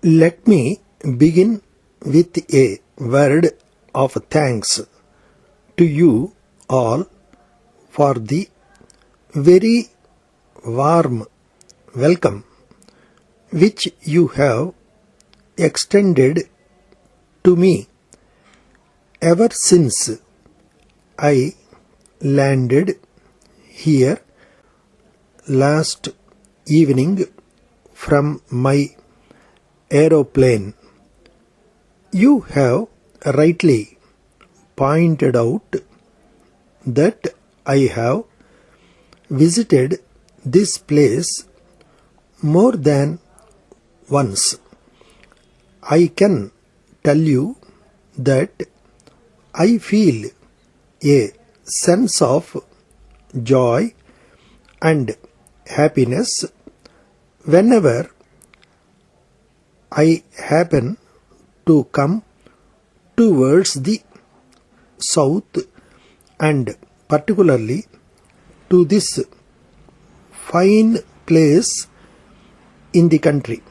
Let me begin with a word of thanks to you all for the very warm welcome which you have extended to me ever since I landed here last evening from my aeroplane. You have rightly pointed out that I have visited this place more than once. I can tell you that I feel a sense of joy and happiness whenever I happen to come towards the south, and particularly to this fine place in the country.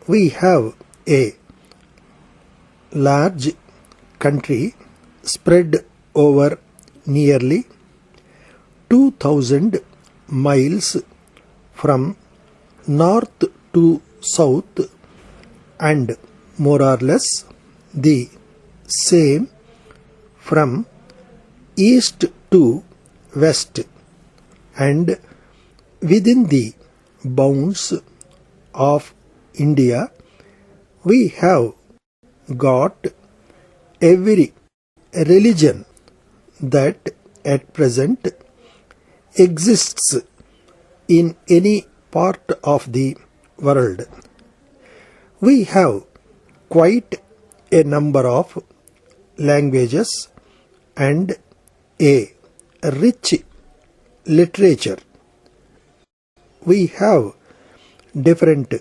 We have a large country spread over nearly 2,000 miles from north to south, and more or less the same from east to west, and within the bounds of India we have got every religion that at present exists in any part of the world. We have quite a number of languages and a rich literature. We have different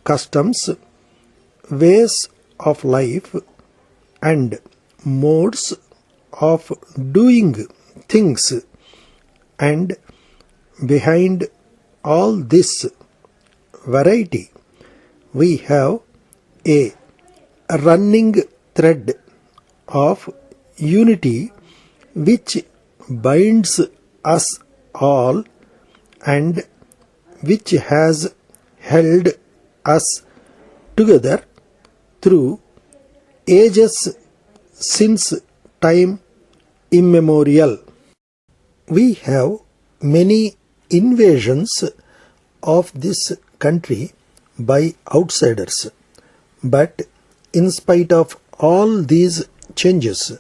customs, ways of life, and modes of doing things, and behind all this variety we have a running thread of unity which binds us all and which has held us together through ages since time immemorial. We have many invasions of this country by outsiders, but in spite of all these changes,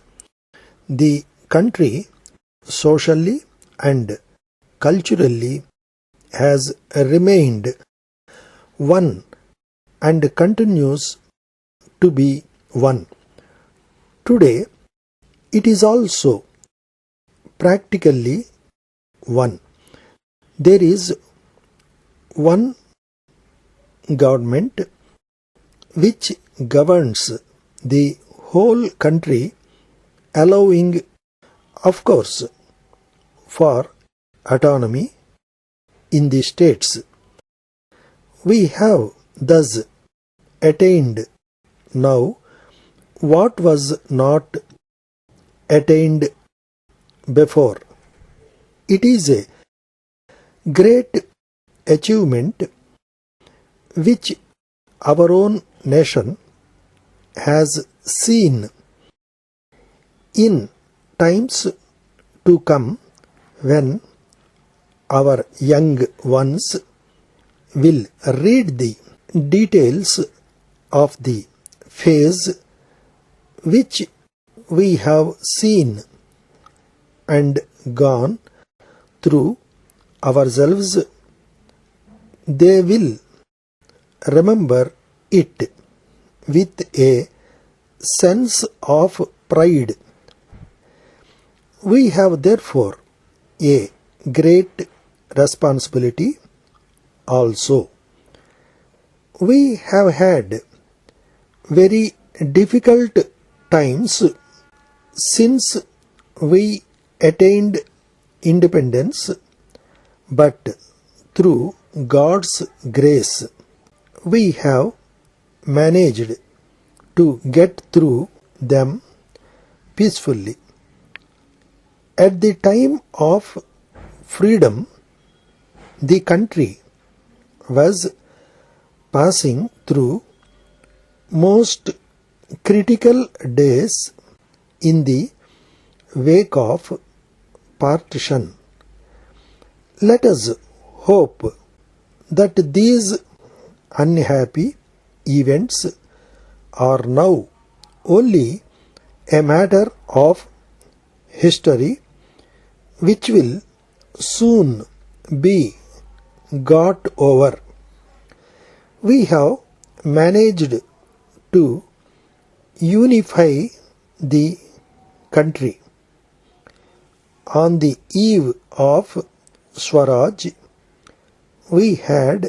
the country socially and culturally has remained one and continues to be one. Today it is also practically one. There is one government which governs the whole country, allowing, of course, for autonomy in the states. We have thus attained now what was not attained before. It is a great achievement which our own nation has seen. In times to come, when our young ones will read the details of the phase which we have seen and gone through ourselves, they will remember it with a sense of pride. We have therefore a great responsibility also. We have had very difficult times since we attained independence, but through God's grace we have managed to get through them peacefully. At the time of freedom, the country was passing through most critical days in the wake of partition. Let us hope that these unhappy events are now only a matter of history which will soon be got over. We have managed to unify the country. On the eve of Swaraj, we had,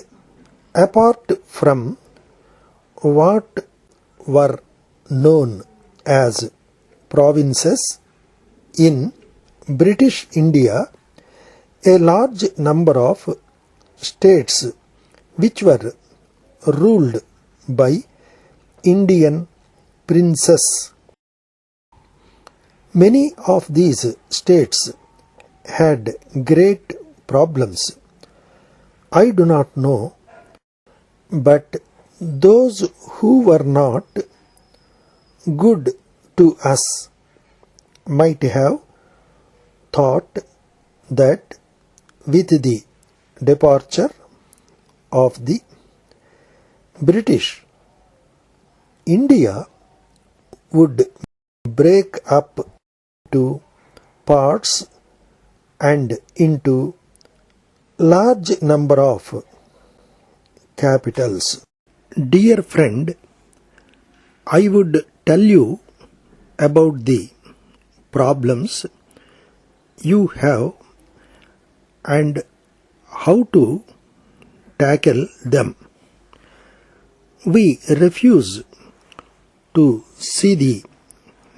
apart from what were known as provinces in British India, a large number of states which were ruled by Indian princes. Many of these states had great problems. I do not know, but those who were not good to us might have thought that with the departure of the British, India would break up to parts and into large number of capitals. Dear friend, I would tell you about the problems you have and how to tackle them. We refuse to see the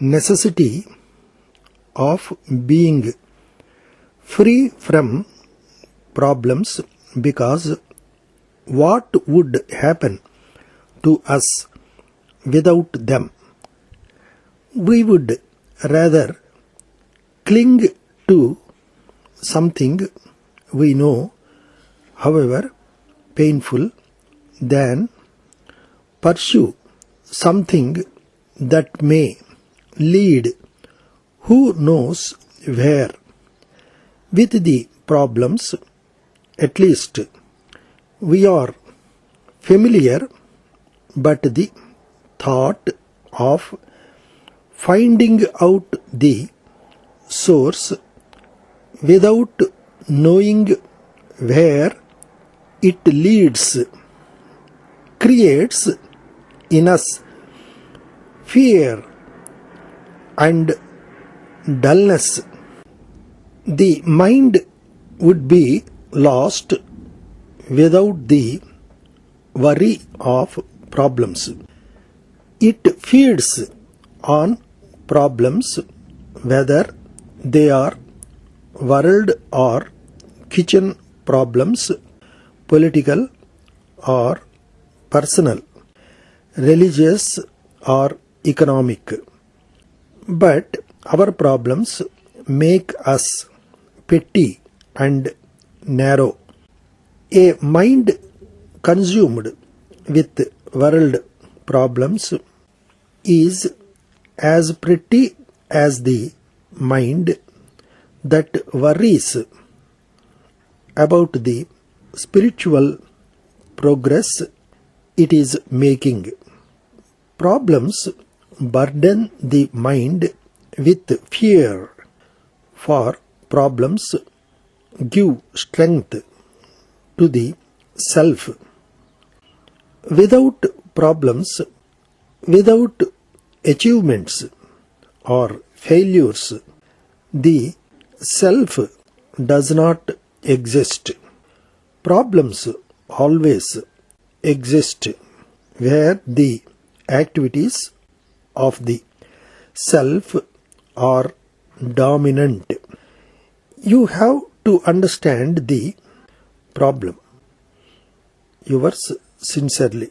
necessity of being free from problems because what would happen to us without them? We would rather cling to something we know, however painful, than pursue something that may lead who knows where. With the problems, at least we are familiar, but the thought of finding out the source without knowing where it leads creates in us fear and dullness. The mind would be lost without the worry of problems. It feeds on problems whether they are world or kitchen problems, political or personal, religious or economic. But our problems make us petty and narrow. A mind consumed with world problems is as pretty as the mind that worries about the spiritual progress it is making. Problems burden the mind with fear, for problems give strength to the self. Without problems, without achievements or failures, the self does not exist. Problems always exist where the activities of the self are dominant. You have to understand the problem. Yours sincerely.